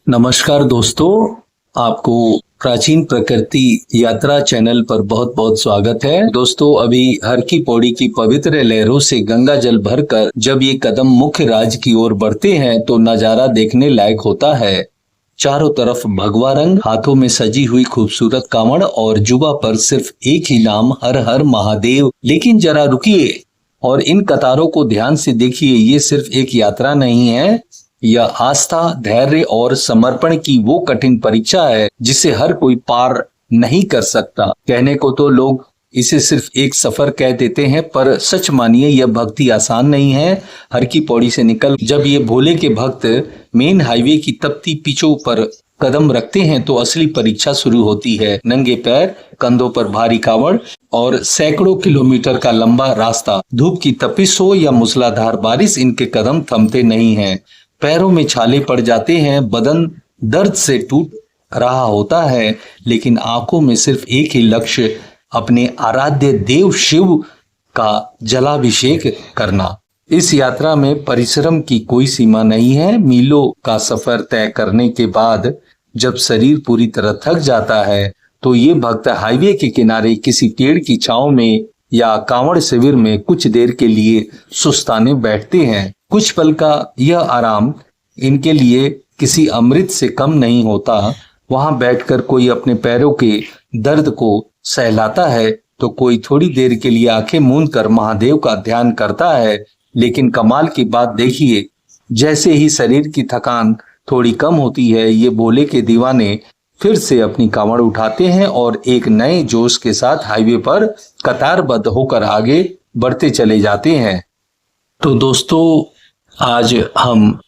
नमस्कार दोस्तों, आपको प्राचीन प्रकृति यात्रा चैनल पर बहुत बहुत स्वागत है। दोस्तों, अभी हर की पौड़ी की पवित्र लहरों से गंगा जल भरकर जब ये कदम मुख्य राज की ओर बढ़ते हैं तो नजारा देखने लायक होता है। चारों तरफ भगवा रंग, हाथों में सजी हुई खूबसूरत कांवड़ और जुबा पर सिर्फ एक ही नाम, हर हर महादेव। लेकिन जरा रुकिए और इन कतारों को ध्यान से देखिए। ये सिर्फ एक यात्रा नहीं है, यह आस्था, धैर्य और समर्पण की वो कठिन परीक्षा है जिसे हर कोई पार नहीं कर सकता। कहने को तो लोग इसे सिर्फ एक सफर कह देते हैं, पर सच मानिए यह भक्ति आसान नहीं है। हर की पौड़ी से निकल जब ये भोले के भक्त मेन हाईवे की तपती पिचों पर कदम रखते हैं तो असली परीक्षा शुरू होती है। नंगे पैर, कंधों पर भारी कावड़ और सैकड़ों किलोमीटर का लंबा रास्ता। धूप की तपिश हो या मूसलाधार बारिश, इनके कदम थमते नहीं हैं। पैरों में छाले पड़ जाते हैं, बदन दर्द से टूट रहा होता है, लेकिन आंखों में सिर्फ एक ही लक्ष्य, अपने आराध्य देव शिव का जलाभिषेक करना। इस यात्रा में परिश्रम की कोई सीमा नहीं है। मीलों का सफर तय करने के बाद जब शरीर पूरी तरह थक जाता है तो ये भक्त हाईवे के किनारे किसी पेड़ की छांव में या कांवड़ शिविर में कुछ देर के लिए सुस्ताने बैठते हैं। कुछ पल का यह आराम इनके लिए किसी अमृत से कम नहीं होता। वहां बैठकर कोई अपने पैरों के दर्द को सहलाता है तो कोई थोड़ी देर के लिए आंखें मूंद कर महादेव का ध्यान करता है। लेकिन कमाल की बात देखिए, जैसे ही शरीर की थकान थोड़ी कम होती है, ये भोले के दीवाने फिर से अपनी कांवड़ उठाते हैं और एक नए जोश के साथ हाईवे पर कतारबद्ध होकर आगे बढ़ते चले जाते हैं। तो दोस्तों, आज हम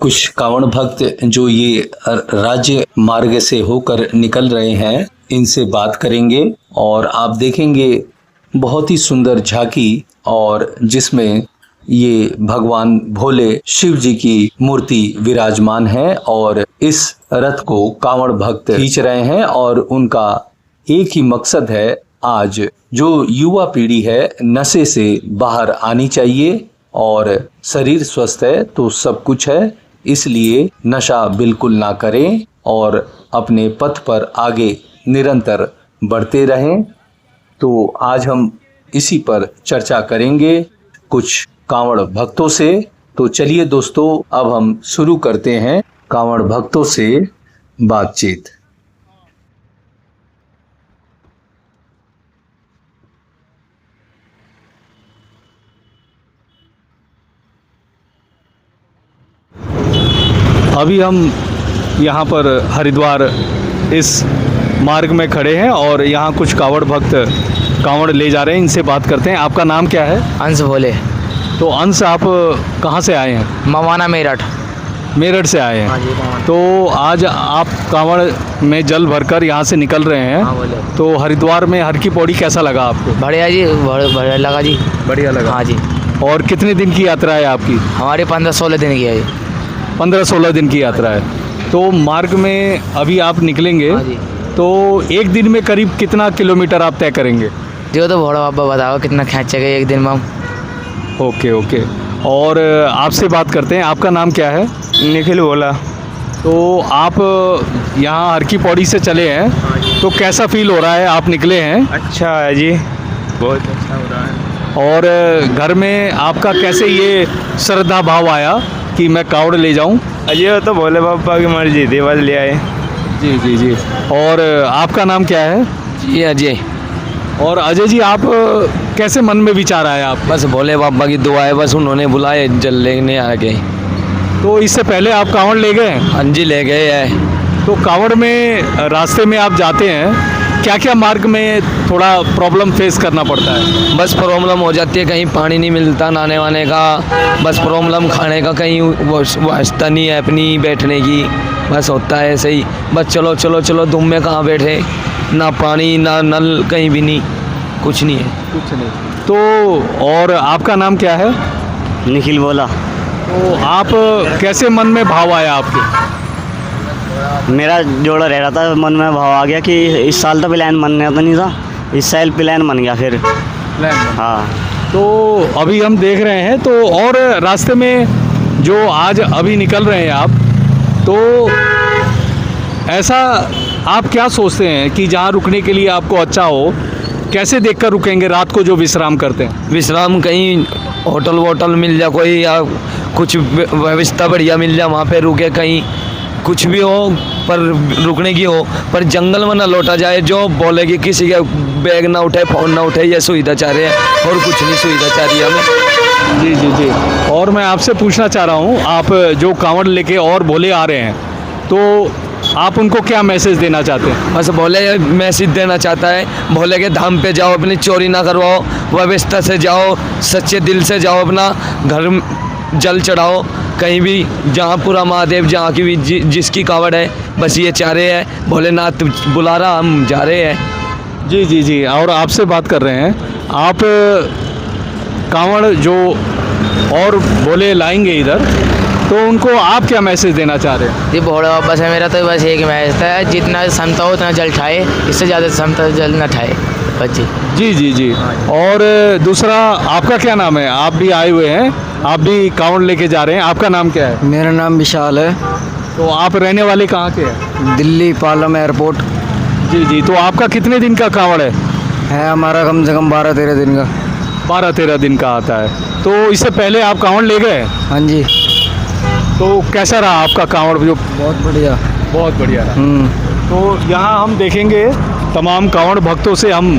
कुछ कांवड़ भक्त जो ये राज्य मार्ग से होकर निकल रहे हैं, इनसे बात करेंगे और आप देखेंगे बहुत ही सुंदर झांकी, और जिसमें ये भगवान भोले शिव जी की मूर्ति विराजमान है और इस रथ को कांवड़ भक्त खींच रहे हैं। और उनका एक ही मकसद है, आज जो युवा पीढ़ी है नशे से बाहर आनी चाहिए, और शरीर स्वस्थ है तो सब कुछ है, इसलिए नशा बिल्कुल ना करें और अपने पथ पर आगे निरंतर बढ़ते रहें। तो आज हम इसी पर चर्चा करेंगे कुछ कांवड़ भक्तों से। तो चलिए दोस्तों, अब हम शुरू करते हैं कांवड़ भक्तों से बातचीत। अभी हम यहाँ पर हरिद्वार इस मार्ग में खड़े हैं और यहाँ कुछ कांवड़ भक्त कांवड़ ले जा रहे हैं, इनसे बात करते हैं। आपका नाम क्या है? अंश भोले। तो अंश, आप कहाँ से आए हैं? मवाना मेरठ। मेरठ से आए हैं? हाँ जी। तो आज आप कांवड़ में जल भरकर यहाँ से निकल रहे हैं। हाँ बोले। तो हरिद्वार में हर की पौड़ी कैसा लगा आपको? बढ़िया जी, बढ़िया लगा जी। बढ़िया लगा? हाँ जी। और कितने दिन की यात्रा है आपकी? हमारी 15-16 दिन की है जी। 15-16 दिन की यात्रा है। तो मार्ग में अभी आप निकलेंगे। हाँ जी। तो एक दिन में करीब कितना किलोमीटर आप तय करेंगे? जो तो भोला बाबा बताओ कितना खींचेगा एक दिन में हम। Okay okay. और आपसे बात करते हैं, आपका नाम क्या है? निखिल भोला। तो आप यहाँ हर की पौड़ी से चले हैं, तो कैसा फील हो रहा है? आप निकले हैं? अच्छा है जी, बहुत अच्छा हो रहा है। और घर में आपका कैसे ये श्रद्धा भाव आया कि मैं कांवड़ ले जाऊं? अजय तो भोले बाबा की मर्जी थी, बस ले आए। जी जी जी। और आपका नाम क्या है? जी अजय। और अजय जी, आप कैसे मन में विचार आया आप? बस भोले बाबा की दुआ है, बस उन्होंने बुलाए जल लेने आ गए। तो इससे पहले आप कांवड़ ले गए? हाँ जी, ले गए है। तो कांवड़ में रास्ते में आप जाते हैं, क्या क्या मार्ग में थोड़ा प्रॉब्लम फेस करना पड़ता है? बस प्रॉब्लम हो जाती है, कहीं पानी नहीं मिलता नहाने वाने का, बस प्रॉब्लम खाने का, कहीं व्यवस्था नहीं है अपनी बैठने की, बस होता है ऐसे ही। बस चलो चलो चलो, धूम में कहाँ बैठे, ना पानी ना नल, कहीं भी नहीं, कुछ नहीं है। कुछ नहीं। तो और आपका नाम क्या है? निखिल भोला। तो आप कैसे मन में भाव आया आपके? मेरा जोड़ा रह रहा था, मन में भाव आ गया कि इस साल तो प्लान बनने तो नहीं था, इस साल प्लान बन गया फिर। हाँ। तो अभी हम देख रहे हैं, तो और रास्ते में जो आज अभी निकल रहे हैं आप, तो ऐसा आप क्या सोचते हैं कि जहाँ रुकने के लिए आपको अच्छा हो, कैसे देखकर रुकेंगे रात को जो विश्राम करते हैं? विश्राम कहीं होटल वोटल मिल जा कोई, या कुछ व्यवस्था बढ़िया मिल जा, वहाँ पे रुके, कहीं कुछ भी हो पर रुकने की हो, पर जंगल में ना लौटा जाए जो बोले कि किसी का बैग ना उठे, फ़ोन ना उठे, ये सुविधा चाह रहे हैं और कुछ नहीं सुविधा चाह रही है हमें। जी जी जी। और मैं आपसे पूछना चाह रहा हूँ, आप जो कांवड़ लेके और भोले आ रहे हैं, तो आप उनको क्या मैसेज देना चाहते हैं? बस भोले मैसेज देना चाहता है, भोले के धाम पे जाओ, अपनी चोरी ना करवाओ, व्यवस्था से जाओ, सच्चे दिल से जाओ, अपना घर जल चढ़ाओ, कहीं भी जहाँ पूरा महादेव जहाँ की भी जिसकी कावड़ है, बस ये चाह रहे हैं, भोलेनाथ बुला रहा, हम जा रहे हैं। जी जी जी। और आपसे बात कर रहे हैं, आप कांवड़ जो और भोले लाएंगे इधर, तो उनको आप क्या मैसेज देना चाह रहे हैं? जी भोले बाबा से मेरा तो बस एक मैसेज है, जितना क्षमता हो उतना जल ठाए, इससे ज़्यादा क्षमता जल न ठाए बच्चे। जी जी जी। और दूसरा, आपका क्या नाम है? आप भी आए हुए हैं, आप भी कांवड़ लेके जा रहे हैं, आपका नाम क्या है? मेरा नाम विशाल है, तो आप रहने वाले कहाँ के हैं? दिल्ली पालम एयरपोर्ट जी जी। तो आपका कितने दिन का कांवड़ है? हमारा कम से कम 12-13 दिन का। 12-13 दिन का आता है। तो इससे पहले आप कांवड़ ले गए? हाँ जी। तो कैसा रहा आपका कांवड़? जो बहुत बढ़िया। बहुत बढ़िया रहा। तो यहाँ हम देखेंगे, तमाम कांवड़ भक्तों से हम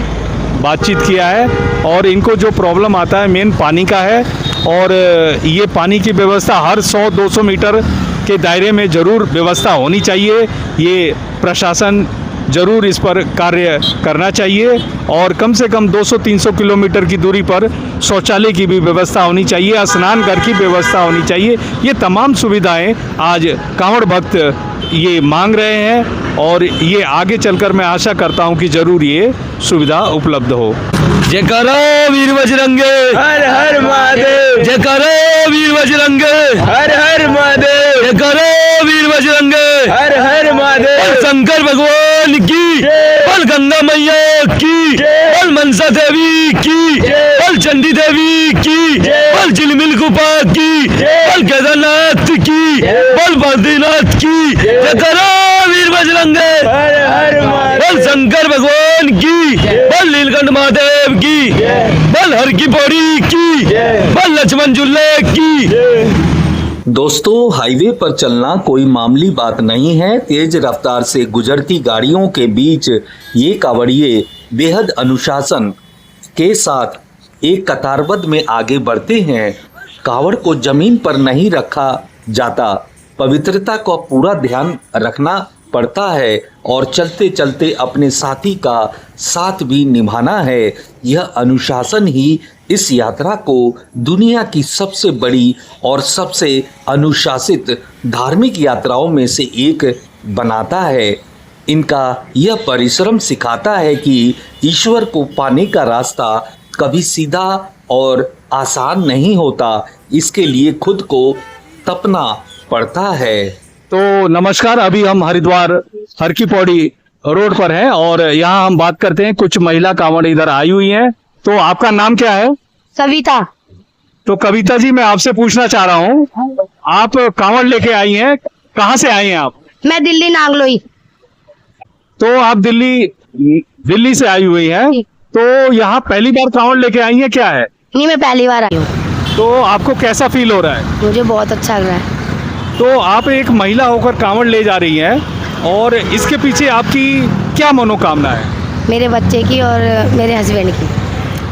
बातचीत किया है, और इनको जो प्रॉब्लम आता है मेन पानी का है, और ये पानी की व्यवस्था हर 100-200 मीटर के दायरे में ज़रूर व्यवस्था होनी चाहिए। ये प्रशासन ज़रूर इस पर कार्य करना चाहिए, और कम से कम 200-300 किलोमीटर की दूरी पर शौचालय की भी व्यवस्था होनी चाहिए, स्नान घर की व्यवस्था होनी चाहिए। ये तमाम सुविधाएं आज कांवड़ भक्त ये मांग रहे हैं, और ये आगे चलकर मैं आशा करता हूं कि ज़रूर ये सुविधा उपलब्ध हो। जय करो वीर बजरंगे, हर हर महादेव। जय करो वीर बजरंगे, हर हर महादेव। जय करो वीर बजरंगे, हर हर महादेव। शंकर भगवान की, बल गंगा मैया की, बल मनसा देवी की, बल चंडी देवी की, बल झिलमिल गुफा की, बल केदारनाथ की, बल बद्रीनाथ की। जय करो वीर बजरंगे, हर हर महादेव। बल शंकर भगवान की, बल नीलकंठ महादेव की, बल हर की पौड़ी की, बल लक्ष्मण झूले की। दोस्तों, हाईवे पर चलना कोई मामूली बात नहीं है। तेज रफ्तार से गुजरती गाड़ियों के बीच ये कांवड़िए बेहद अनुशासन के साथ एक कतारबद्ध में आगे बढ़ते हैं। कांवड़ को जमीन पर नहीं रखा जाता, पवित्रता का पूरा ध्यान रखना पड़ता है, और चलते चलते अपने साथी का साथ भी निभाना है। यह अनुशासन ही इस यात्रा को दुनिया की सबसे बड़ी और सबसे अनुशासित धार्मिक यात्राओं में से एक बनाता है। इनका यह परिश्रम सिखाता है कि ईश्वर को पाने का रास्ता कभी सीधा और आसान नहीं होता, इसके लिए खुद को तपना पड़ता है। तो नमस्कार, अभी हम हरिद्वार हर की पौड़ी रोड पर हैं, और यहाँ हम बात करते हैं, कुछ महिला कांवड़ इधर आई हुई हैं। तो आपका नाम क्या है? सविता। तो कविता जी, मैं आपसे पूछना चाह रहा हूँ, आप कांवड़ लेके आई हैं, कहाँ से आई हैं आप? मैं दिल्ली नागलोई। तो आप दिल्ली से आई हुई हैं, तो यहाँ पहली बार कांवड़ लेके आई हैं, क्या है? नहीं, मैं पहली बार आई हूँ। तो आपको कैसा फील हो रहा है? मुझे बहुत अच्छा लग रहा है। तो आप एक महिला होकर कांवड़ ले जा रही हैं, और इसके पीछे आपकी क्या मनोकामना है? मेरे बच्चे की और मेरे हस्बैंड की।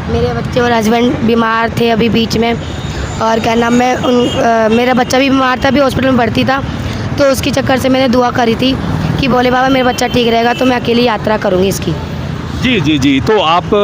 मेरे बच्चे और हस्बैंड बीमार थे अभी बीच में, और क्या नाम है, मेरा बच्चा भी बीमार था, अभी हॉस्पिटल में भर्ती था, तो उसके चक्कर से मैंने दुआ करी थी कि बोले बाबा मेरा बच्चा ठीक रहेगा तो मैं अकेली यात्रा करूँगी इसकी। जी जी जी। तो आप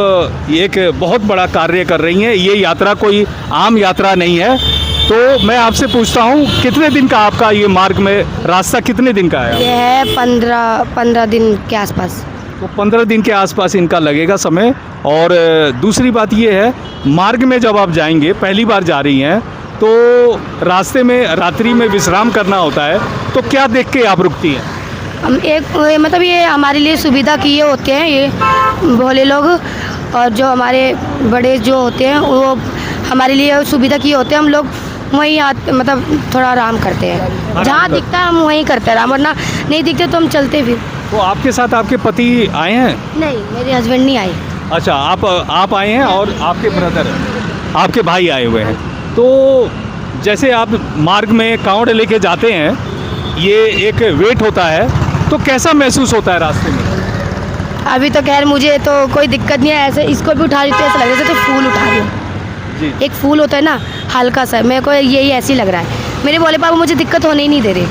एक बहुत बड़ा कार्य कर रही हैं, ये यात्रा कोई आम यात्रा नहीं है। तो मैं आपसे पूछता हूँ, कितने दिन का आपका ये मार्ग में रास्ता कितने दिन का है? ये है 15 दिन के आसपास। तो 15 दिन के आसपास इनका लगेगा समय। और दूसरी बात ये है, मार्ग में जब आप जाएंगे, पहली बार जा रही हैं, तो रास्ते में रात्रि में विश्राम करना होता है, तो क्या देख के आप रुकती हैं? हम एक मतलब ये हमारे लिए सुविधा किए होते हैं ये भोले लोग, और जो हमारे बड़े जो होते हैं वो हमारे लिए सुविधा किए होते हैं। हम लोग वहीं मतलब थोड़ा आराम करते हैं। जहाँ दिखता है हम वहीं करते हैं आराम, वरना नहीं दिखते तो हम चलते फिर। तो आपके साथ आपके पति आए हैं? नहीं, मेरे हस्बैंड नहीं आए। अच्छा, आप आए हैं और आपके ब्रदर, आपके भाई आए हुए हैं। तो जैसे आप मार्ग में कांवड़ लेके जाते हैं, ये एक वेट होता है, तो कैसा महसूस होता है रास्ते में? अभी तो खैर मुझे तो कोई दिक्कत नहीं है, ऐसे इसको भी उठा रही थी, ऐसा लग रहा है जैसे तो फूल उठा रही हूँ। जी। एक फूल होता है ना हल्का सा, मेरे को यही ऐसे ही लग रहा है। मेरे भोले बाबा मुझे दिक्कत होने ही नहीं दे रहे।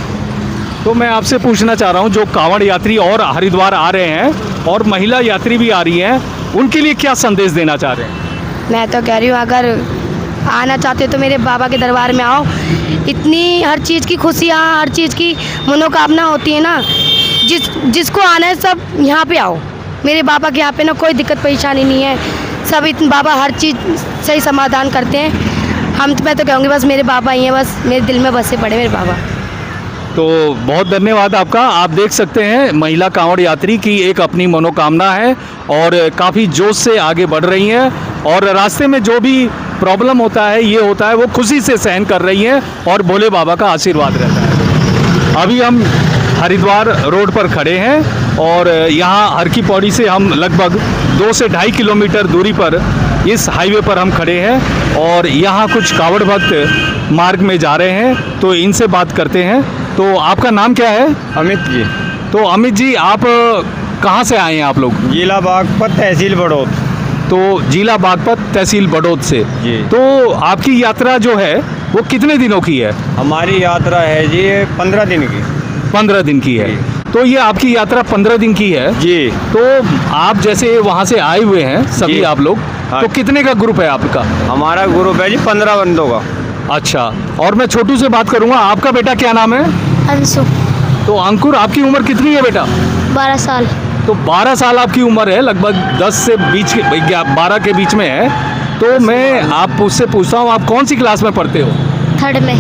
तो मैं आपसे पूछना चाह रहा हूँ, जो कांवड़ यात्री और हरिद्वार आ रहे हैं और महिला यात्री भी आ रही हैं, उनके लिए क्या संदेश देना चाह रहे हैं? मैं तो कह रही हूँ अगर आना चाहते हो तो मेरे बाबा के दरबार में आओ। इतनी हर चीज़ की खुशियाँ, हर चीज़ की मनोकामना होती है ना, जिसको आना है सब यहाँ पे आओ। मेरे बाबा के यहाँ पे ना कोई दिक्कत परेशानी नहीं है, सब बाबा हर चीज़ सही समाधान करते हैं। मैं तो कहूँगी बस मेरे बाबा ही हैं, बस मेरे दिल में बसे पड़े मेरे बाबा। तो बहुत धन्यवाद आपका। आप देख सकते हैं महिला कांवड़ यात्री की एक अपनी मनोकामना है और काफ़ी जोश से आगे बढ़ रही हैं, और रास्ते में जो भी प्रॉब्लम होता है, ये होता है, वो खुशी से सहन कर रही हैं और भोले बाबा का आशीर्वाद रहता है। अभी हम हरिद्वार रोड पर खड़े हैं और यहाँ हर की पौड़ी से हम लगभग 2 से 2.5 किलोमीटर दूरी पर इस हाईवे पर हम खड़े हैं और यहाँ कुछ कांवड़ भक्त मार्ग में जा रहे हैं, तो इनसे बात करते हैं। तो आपका नाम क्या है? अमित जी। तो अमित जी, आप कहाँ से आए हैं आप लोग? जिला बागपत, तहसील बड़ौद। तो जिला बागपत, तहसील बड़ौद से जी। तो आपकी यात्रा जो है वो कितने दिनों की है? हमारी यात्रा है जी 15 दिन की। 15 दिन की है। तो ये आपकी यात्रा 15 दिन की है जी। तो आप जैसे वहाँ से आए हुए हैं सभी जी। आप लोग, हाँ। तो कितने का ग्रुप है आपका? हमारा ग्रुप है जी 15 बंदों का। अच्छा, और मैं छोटू से बात करूँगा। आपका बेटा क्या नाम है? अंशु। तो अंकुर, आपकी उम्र कितनी है बेटा? 12 साल। तो 12 साल आपकी उम्र है, लगभग 10 से 12 के बीच में है। तो मैं आप उससे पूछता हूँ, आप कौन सी क्लास में पढ़ते हो? 3rd में।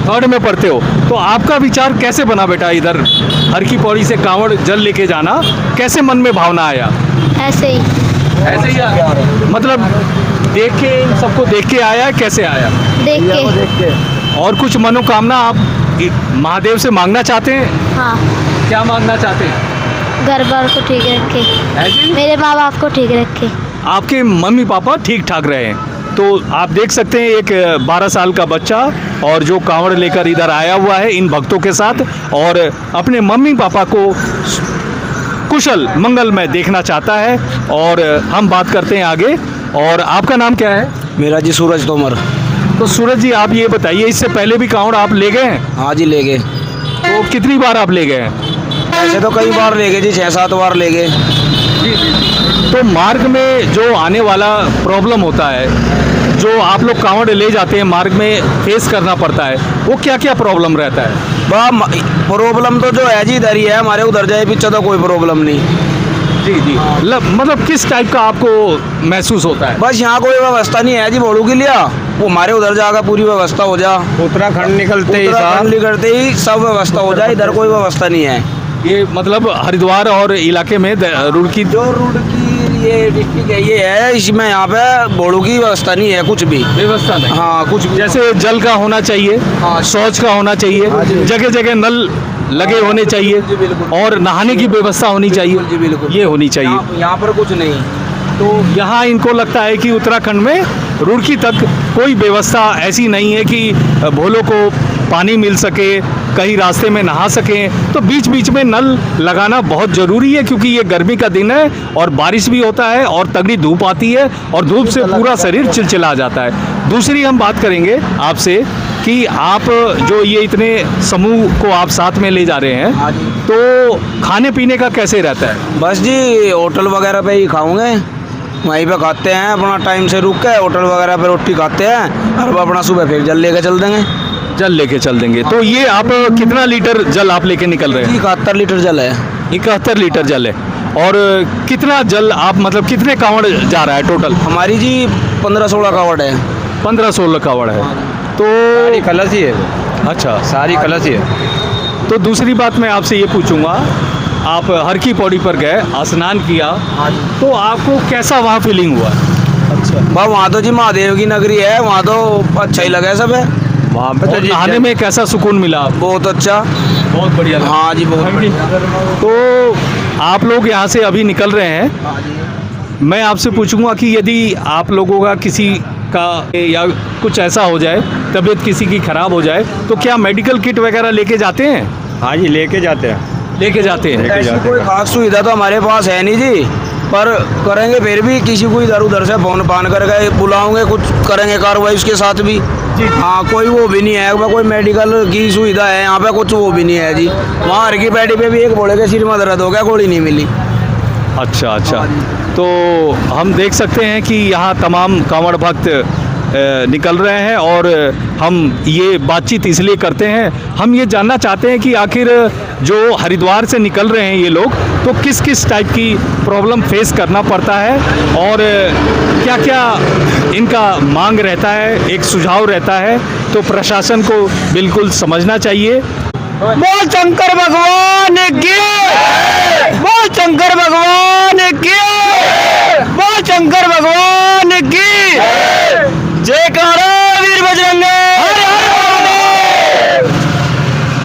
3rd में पढ़ते हो। तो आपका विचार कैसे बना बेटा इधर हर की पौड़ी से कांवड़ जल लेके जाना? कैसे मन में भावना आया? ऐसे ही। ऐसे ही आया, मतलब देख के, इन सबको देख के आया? कैसे आया? देख के। और कुछ मनोकामना आप महादेव से मांगना चाहते हैं? हाँ, क्या मांगना चाहते हैं? घर बार को ठीक रखे, ऐसे? मेरे माँ बाप को ठीक रखे। आपके मम्मी पापा ठीक ठाक रहे हैं। तो आप देख सकते हैं एक 12 साल का बच्चा और जो कांवड़ लेकर इधर आया हुआ है इन भक्तों के साथ, और अपने मम्मी पापा को कुशल मंगल में देखना चाहता है। और हम बात करते हैं आगे। और आपका नाम क्या है? मेरा जी सूरज तोमर। तो सूरज जी, आप ये बताइए, इससे पहले भी कांवड़ आप ले गए हैं? हाँ जी, ले गए। तो कितनी बार आप ले गए हैं? ऐसे तो कई बार ले गए जी, 6-7 बार ले गए। तो मार्ग में जो आने वाला प्रॉब्लम होता है, जो आप लोग कांवड़ ले जाते हैं, मार्ग में फेस करना पड़ता है, वो क्या क्या प्रॉब्लम रहता है? प्रॉब्लम तो जो है जी इधर ही है, हमारे उधर जाए पीछे तो कोई प्रॉब्लम नहीं। जी जी, मतलब किस टाइप का आपको महसूस होता है? बस यहाँ कोई व्यवस्था नहीं है जी भोलू के लिए, वो हमारे उधर जाकर पूरी व्यवस्था हो जा। उत्तराखंड निकलते ही उत्तराखंड निकलते ही सब व्यवस्था हो जाए, इधर कोई व्यवस्था नहीं है। ये मतलब हरिद्वार और इलाके में रुड़की, जो रुड़की ये डिस्ट्रिक्ट है, ये है, इसमें यहाँ पे भोलू की व्यवस्था नहीं है, कुछ भी व्यवस्था नहीं। हाँ, कुछ भी। जैसे जल का होना चाहिए, हाँ। शौच का होना चाहिए, जगह जगह नल लगे होने चाहिए, जी, बिल्कुल। और नहाने की व्यवस्था होनी चाहिए, जी, बिल्कुल। ये होनी चाहिए। यहाँ पर कुछ नहीं। तो यहाँ इनको लगता है कि उत्तराखंड में रुड़की तक कोई व्यवस्था ऐसी नहीं है कि भोलों को पानी मिल सके, कहीं रास्ते में नहा सकें। तो बीच बीच में नल लगाना बहुत ज़रूरी है, क्योंकि ये गर्मी का दिन है और बारिश भी होता है और तगड़ी धूप आती है और धूप से पूरा शरीर चिलचिला जाता है। दूसरी हम बात करेंगे आपसे कि आप जो ये इतने समूह को आप साथ में ले जा रहे हैं, हाँ जी। तो खाने पीने का कैसे रहता है? बस जी होटल वगैरह पे ही खाऊंगे, वहीं पे खाते हैं, अपना टाइम से रुक के होटल वगैरह पे रोटी खाते हैं और अपना सुबह फिर जल लेके चल देंगे। जल लेके चल देंगे। तो ये आप कितना लीटर जल आप लेके निकल रहे हैं? 71 लीटर जल है। 71 लीटर जल है। और कितना जल आप, मतलब कितने कांवड़ जा रहा है टोटल? हमारी जी 15-16 कावड़ है। 15-16 कावड़ है। तो सारी कलश ही है, अच्छा, सारी कलश ही है। तो दूसरी बात मैं आपसे ये पूछूंगा, आप हर की पौड़ी पर गए, स्नान किया, तो आपको कैसा वहाँ फीलिंग हुआ? अच्छा, वहाँ तो जी महादेव की नगरी है, वहाँ तो अच्छा ही लगा सब है। वहाँ पे और नहाने में कैसा सुकून मिला आपको? बहुत अच्छा। बहुत बढ़िया लगा। हाँ जी, बहुत बढ़िया। तो आप लोग यहाँ से अभी निकल रहे हैं, मैं आपसे पूछूंगा कि यदि आप लोगों का किसी का या कुछ ऐसा हो जाए, तबीयत किसी की ख़राब हो जाए, तो क्या मेडिकल किट वगैरह लेके जाते हैं? हाँ जी, लेके जाते हैं। लेके जाते हैं। ऐसी कोई खास सुविधा तो हमारे पास है नहीं जी, पर करेंगे फिर भी किसी को इधर उधर से फोन फान करके बुलाओगे, कुछ करेंगे कार्रवाई उसके साथ भी। हाँ, कोई वो भी नहीं है, कोई मेडिकल की सुविधा है यहाँ पे, कुछ वो भी नहीं है जी। वहाँ हर की पैडी पे भी एक बोले के सिर में दर्द हो गया, गोली नहीं मिली। अच्छा अच्छा, तो हम देख सकते हैं कि यहाँ तमाम कांवड़ भक्त निकल रहे हैं, और हम ये बातचीत इसलिए करते हैं, हम ये जानना चाहते हैं कि आखिर जो हरिद्वार से निकल रहे हैं ये लोग, तो किस किस टाइप की प्रॉब्लम फेस करना पड़ता है और क्या क्या इनका मांग रहता है, एक सुझाव रहता है, तो प्रशासन को बिल्कुल समझना चाहिए। बोल शंकर भगवान की, बोल शंकर भगवान की, बोल शंकर भगवान की, जयकारा वीर बजरंग।